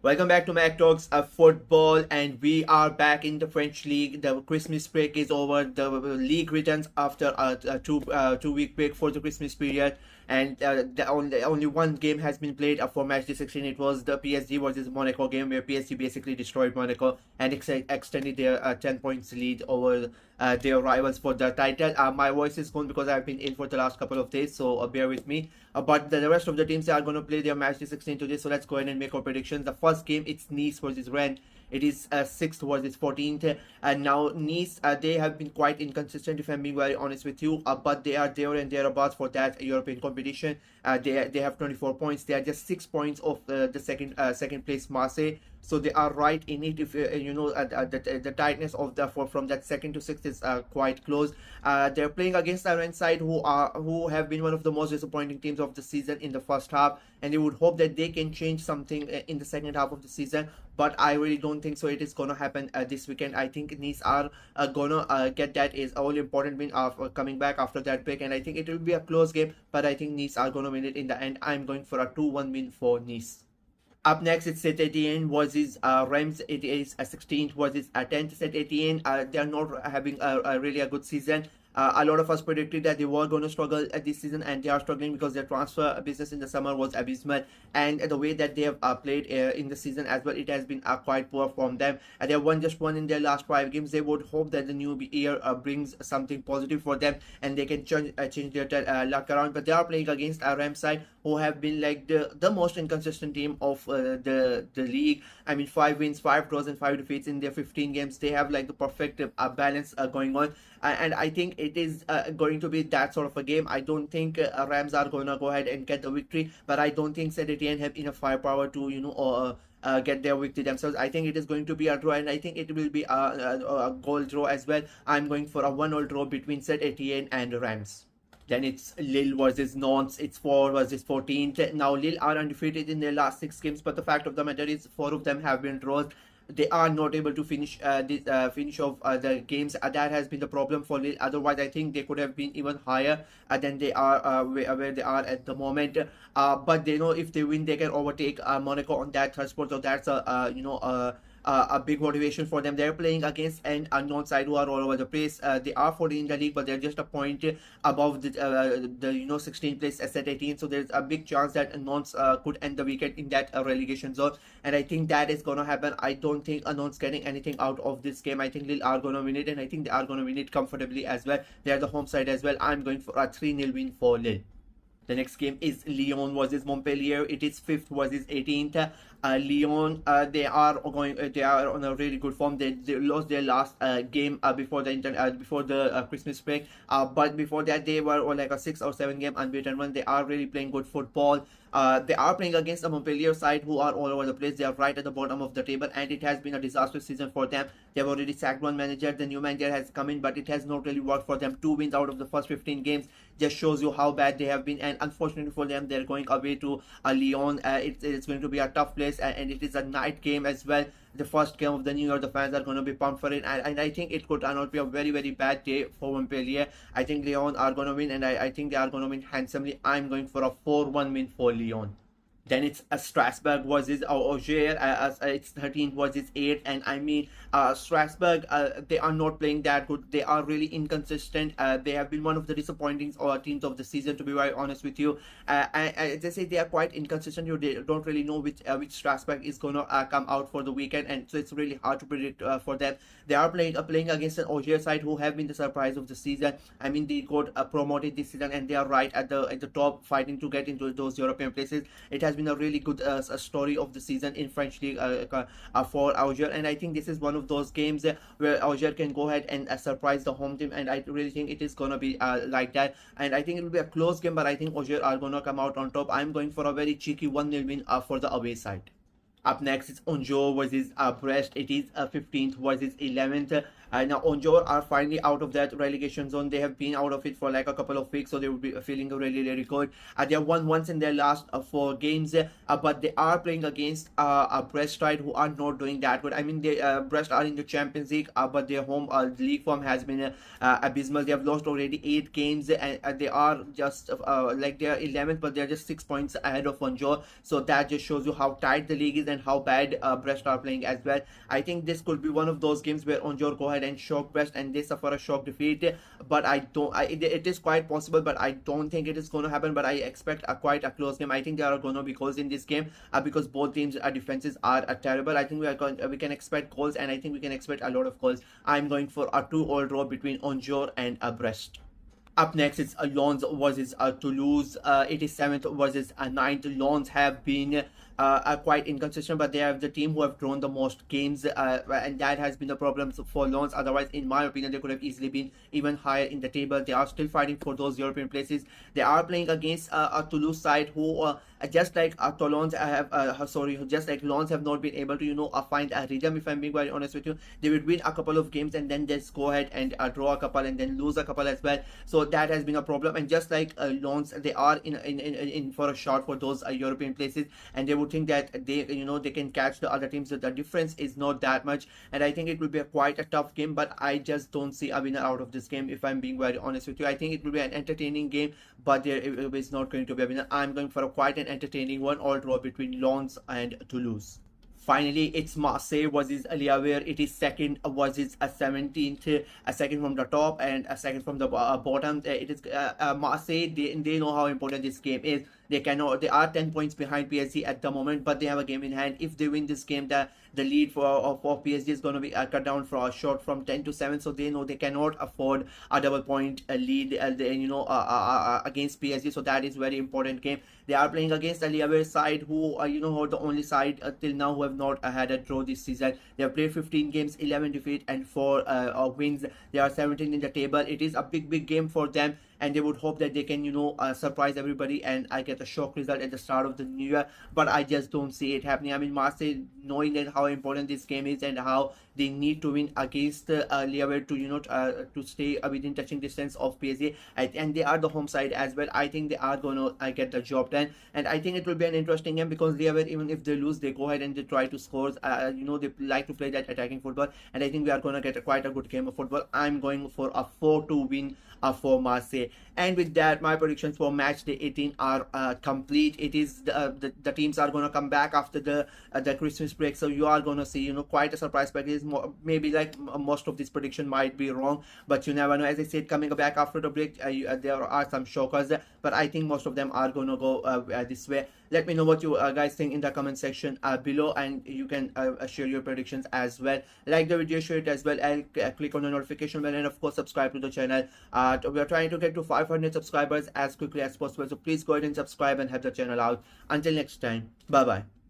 Welcome back to Mac Talks of Football, and we are back in the French League. The Christmas break is over. The league returns after a 2 week break for the Christmas period, and the only one game has been played for Matchday 16. It was the PSG versus Monaco game where PSG basically destroyed Monaco and extended their 10 points lead over their rivals for the title. My voice is gone because I've been ill for the last couple of days, so bear with me. But the rest of the teams are going to play their match 16 today, so let's go ahead and make our predictions. The first game, it's Nice versus Rennes. It is 6th versus 14th, and now Nice, they have been quite inconsistent, if I'm being very honest with you, but they are there and thereabouts for that European competition. They have 24 points. They are just 6 points of the second place Marseille, so they are right in it. If the tightness of the from that second to sixth is quite close. They're playing against the Rennes side, who have been one of the most disappointing teams of the season in the first half, and they would hope that they can change something in the second half of the season. But I really don't think so. It is gonna happen this weekend. I think Nice are gonna get that is all important win of coming back after that break, and I think it will be a close game. But I think Nice are gonna win it in the end. I'm going for a 2-1 win for Nice. Up next, it's Saint Etienne versus Reims. It is a 16th versus a 10th. Saint Etienne, they are not having a really a good season. A lot of us predicted that they were going to struggle at this season, and they are struggling because their transfer business in the summer was abysmal, and the way that they have played in the season as well, it has been quite poor from them. They have won just one in their last 5 games. They would hope that the new year brings something positive for them, and they can change their luck around. But they are playing against a Rams side who have been like the most inconsistent team of the league. I mean, 5 wins, 5 draws, and 5 defeats in their 15 games. They have like the perfect balance going on, and I think it is going to be that sort of a game. I don't think Rams are going to go ahead and get the victory, but I don't think Saint Etienne have enough firepower to get their victory themselves. I think it is going to be a draw, and I think it will be a goal draw as well. I'm going for a 1-1 draw between Saint Etienne and Rams. Then it's Lille versus Nantes. It's 4 versus 14th. Now Lille are undefeated in their last 6 games, but the fact of the matter is 4 of them have been draws. They are not able to finish finish off the games. That has been the problem for Lille. Otherwise, I think they could have been even higher than they are where they are at the moment. But they know if they win, they can overtake Monaco on that third spot. So that's a big motivation for them. They're playing against an unknown side who are all over the place. They are 40 in the league, but they're just a point above the 16th place at 18. So there's a big chance that Nantes could end the weekend in that relegation zone, and I think that is gonna happen. I don't think Nantes getting anything out of this game. I think Lille are gonna win it, and I think they are gonna win it comfortably as well. They're the home side as well. I'm going for a 3-0 win for Lille. The next game is Lyon versus Montpellier. It is 5th versus 18th. Lyon, they are on a really good form. They lost their last game before the Christmas break. But before that, they were on like a 6 or 7 game unbeaten run. They are really playing good football. They are playing against a Montpellier side who are all over the place. They are right at the bottom of the table, and it has been a disastrous season for them. They have already sacked one manager. The new manager has come in, but it has not really worked for them. 2 wins out of the first 15 games just shows you how bad they have been. And unfortunately for them, they're going away to Lyon. It's going to be a tough place, and it is a night game as well. The first game of the new year, the fans are going to be pumped for it, and I think it could not be a very, very bad day for Montpellier. I think Lyon are going to win, and I think they are going to win handsomely. I'm going for a 4-1 win for Lyon. Then it's a Strasbourg versus Auxerre. It's 13th versus 8th, and I mean Strasbourg. They are not playing that good. They are really inconsistent. They have been one of the disappointing teams of the season, to be very honest with you. As I say, they are quite inconsistent. You don't really know which Strasbourg is gonna come out for the weekend, and so it's really hard to predict for them. They are playing against an Auxerre side who have been the surprise of the season. I mean, they got promoted this season, and they are right at the top, fighting to get into those European places. It has been a really good story of the season in French League for Auxerre, and I think this is one of those games where Auxerre can go ahead and surprise the home team, and I really think it is gonna be like that, and I think it will be a close game, but I think Auxerre are gonna come out on top. I'm going for a very cheeky 1-0 win for the away side. Up next, it's Onjo versus Brest. It is 15th versus 11th. Now Onjor are finally out of that relegation zone. They have been out of it for like a couple of weeks, so they would be feeling really, really good. They have won once in their last 4 games, but they are playing against a Brest side who are not doing that good. I mean, they Brest are in the Champions League, but their home league form has been abysmal. They have lost already 8 games, and they are just like they are 11th, but they are just 6 points ahead of Onjor. So that just shows you how tight the league is and how bad Brest are playing as well. I think this could be one of those games where Onjor go ahead and shock Brest and they suffer a shock defeat. But I don't. It is quite possible, but I don't think it is going to happen. But I expect quite a close game. I think there are going to be goals in this game because both teams' defenses are terrible. I think we can expect goals, and I think we can expect a lot of goals. I'm going for a 2-all draw between Onjor and Brest. Up next, it's Lens versus Toulouse. It is 7th versus 9th. Lens have been quite inconsistent, but they have the team who have drawn the most games, and that has been the problem for Lens. Otherwise, in my opinion, they could have easily been even higher in the table. They are still fighting for those European places. They are playing against a Toulouse side who, just like Toulouse just like Lens have not been able to find a rhythm. If I'm being very honest with you, they would win a couple of games and then just go ahead and draw a couple and then lose a couple as well. So that has been a problem. And just like Lens, they are in for a shot for those European places, and they would think that they can catch the other teams. The difference is not that much, and I think it will be quite a tough game. But I just don't see a winner out of this game. If I'm being very honest with you, I think it will be an entertaining game, but there is not going to be a winner. I'm going for quite an entertaining 1-all draw between Lens and Toulouse. Finally, it's Marseille versus Ligue. It is 2nd versus 17th, a second from the top and a second from the bottom. It is Marseille. They know how important this game is. They are 10 points behind PSG at the moment, but they have a game in hand. If they win this game, the lead for PSG is going to be cut down for a short from 10 to 7. So they know they cannot afford a double point lead against PSG. So that is very important game. They are playing against a Ligue side who who are the only side till now who have not had a draw this season. They have played 15 games, 11 defeat and 4 wins. They are 17 in the table. It is a big game for them, and they would hope that they can surprise everybody and I get a shock result at the start of the new year. But I just don't see it happening. I mean, Marseille, knowing that how important this game is and how they need to win against Ligue to stay within touching distance of PSG, and they are the home side as well. I think they are going to get the job done, and I think it will be an interesting game because Ligue, even if they lose, they go ahead and they try to score. They like to play that attacking football, and I think we are going to get quite a good game of football. I'm going for a 4-2 win for Marseille. And with that, my predictions for match day 18 are complete. It is the teams are going to come back after the Christmas break, so you are going to see quite a surprise package. Maybe like most of this prediction might be wrong, but you never know. As I said, coming back after the break, there are some shockers, but I think most of them are going to go this way. Let me know what you guys think in the comment section below, and you can share your predictions as well. Like the video, share it as well, and click on the notification bell, and of course subscribe to the channel. We are trying to get to 500 subscribers as quickly as possible, so please go ahead and subscribe and help the channel out. Until next time, bye bye.